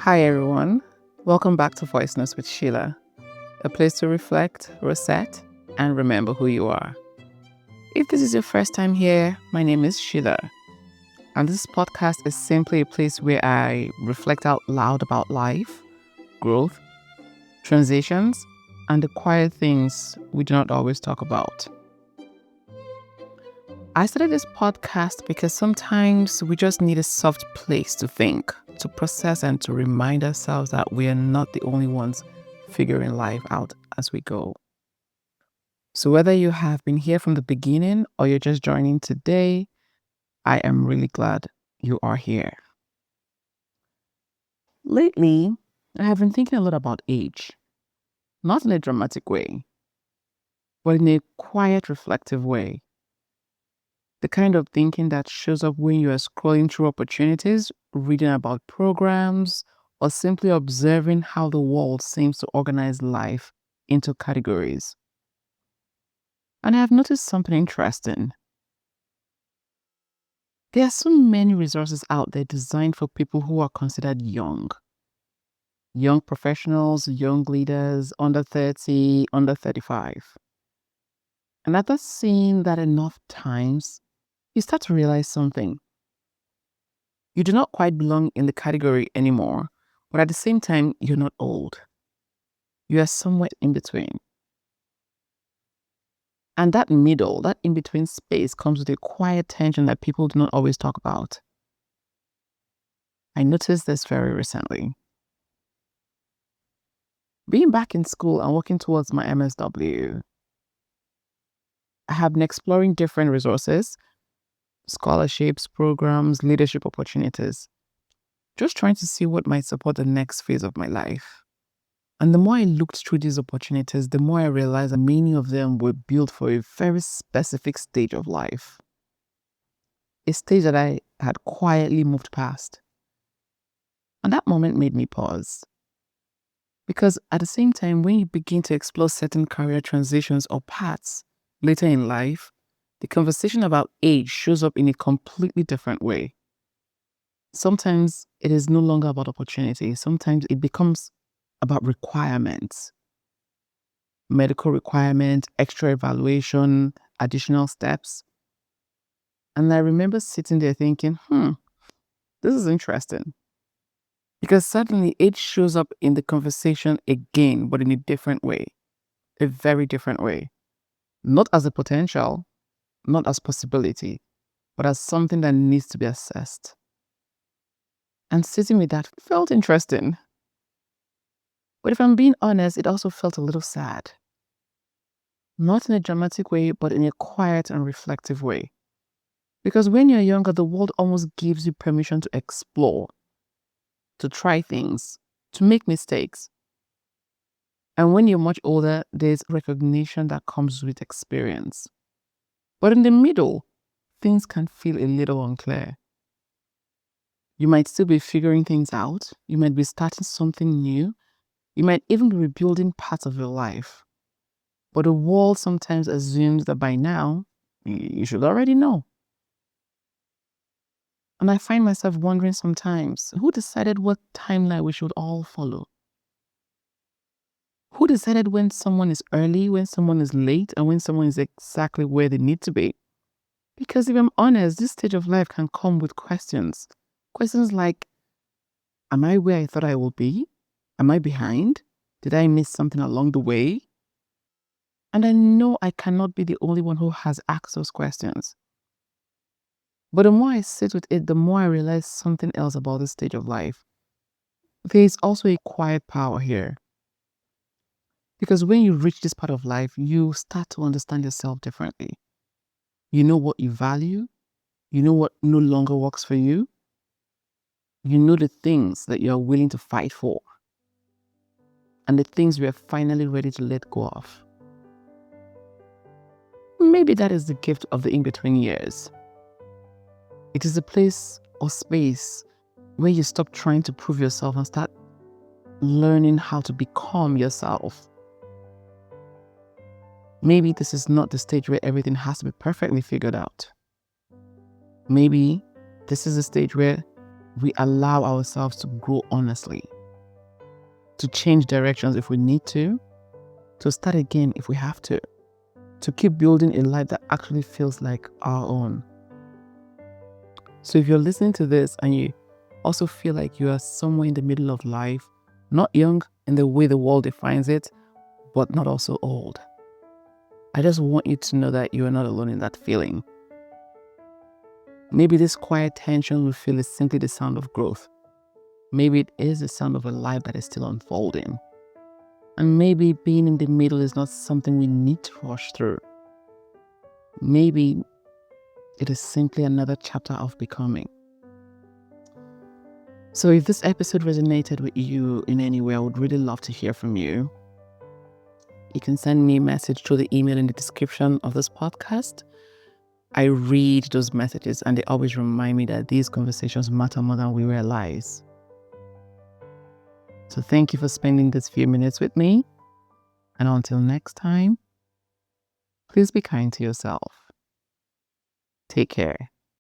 Hi, everyone. Welcome back to Voice Notes with Sheila, a place to reflect, reset, and remember who you are. If this is your first time here, my name is Sheila, and this podcast is simply a place where I reflect out loud about life, growth, transitions, and the quiet things we do not always talk about. I started this podcast because sometimes we just need a soft place to think, to process, and to remind ourselves that we are not the only ones figuring life out as we go. So, whether you have been here from the beginning or you're just joining today, I am really glad you are here. Lately, I have been thinking a lot about age, not in a dramatic way, but in a quiet, reflective way. The kind of thinking that shows up when you are scrolling through opportunities, reading about programs, or simply observing how the world seems to organize life into categories. And I have noticed something interesting. There are so many resources out there designed for people who are considered young. Young professionals, young leaders, under 30, under 35. And after seeing that enough times, you start to realize something. You do not quite belong in the category anymore, but at the same time, you're not old. You are somewhere in between. And that middle, that in between space comes with a quiet tension that people do not always talk about. I noticed this very recently. Being back in school and working towards my MSW, I have been exploring different resources, scholarships, programs, leadership opportunities, just trying to see what might support the next phase of my life. And the more I looked through these opportunities, the more I realized that many of them were built for a very specific stage of life. A stage that I had quietly moved past. And that moment made me pause. Because at the same time, when you begin to explore certain career transitions or paths later in life, the conversation about age shows up in a completely different way. Sometimes it is no longer about opportunity. Sometimes it becomes about requirements. Medical requirement, extra evaluation, additional steps. And I remember sitting there thinking, this is interesting. Because suddenly age shows up in the conversation again, but in a different way, a very different way. Not as a potential, not as possibility, but as something that needs to be assessed. And sitting with that felt interesting. But if I'm being honest, it also felt a little sad. Not in a dramatic way, but in a quiet and reflective way. Because when you're younger, the world almost gives you permission to explore, to try things, to make mistakes. And when you're much older, there's recognition that comes with experience. But in the middle, things can feel a little unclear. You might still be figuring things out. You might be starting something new. You might even be rebuilding parts of your life. But the world sometimes assumes that by now, you should already know. And I find myself wondering sometimes, who decided what timeline we should all follow? Who decided when someone is early, when someone is late, and when someone is exactly where they need to be? Because if I'm honest, this stage of life can come with questions. Questions like, am I where I thought I will be? Am I behind? Did I miss something along the way? And I know I cannot be the only one who has asked those questions. But the more I sit with it, the more I realize something else about this stage of life. There is also a quiet power here. Because when you reach this part of life, you start to understand yourself differently. You know what you value. You know what no longer works for you. You know the things that you are willing to fight for. And the things we are finally ready to let go of. Maybe that is the gift of the in-between years. It is a place or space where you stop trying to prove yourself and start learning how to become yourself. Maybe this is not the stage where everything has to be perfectly figured out. Maybe this is a stage where we allow ourselves to grow honestly, to change directions if we need to start again if we have to keep building a life that actually feels like our own. So if you're listening to this and you also feel like you are somewhere in the middle of life, not young in the way the world defines it, but not also old, I just want you to know that you are not alone in that feeling. Maybe this quiet tension we feel is simply the sound of growth. Maybe it is the sound of a life that is still unfolding. And maybe being in the middle is not something we need to rush through. Maybe it is simply another chapter of becoming. So if this episode resonated with you in any way, I would really love to hear from you. You can send me a message through the email in the description of this podcast. I read those messages and they always remind me that these conversations matter more than we realize. So thank you for spending these few minutes with me. And until next time, please be kind to yourself. Take care.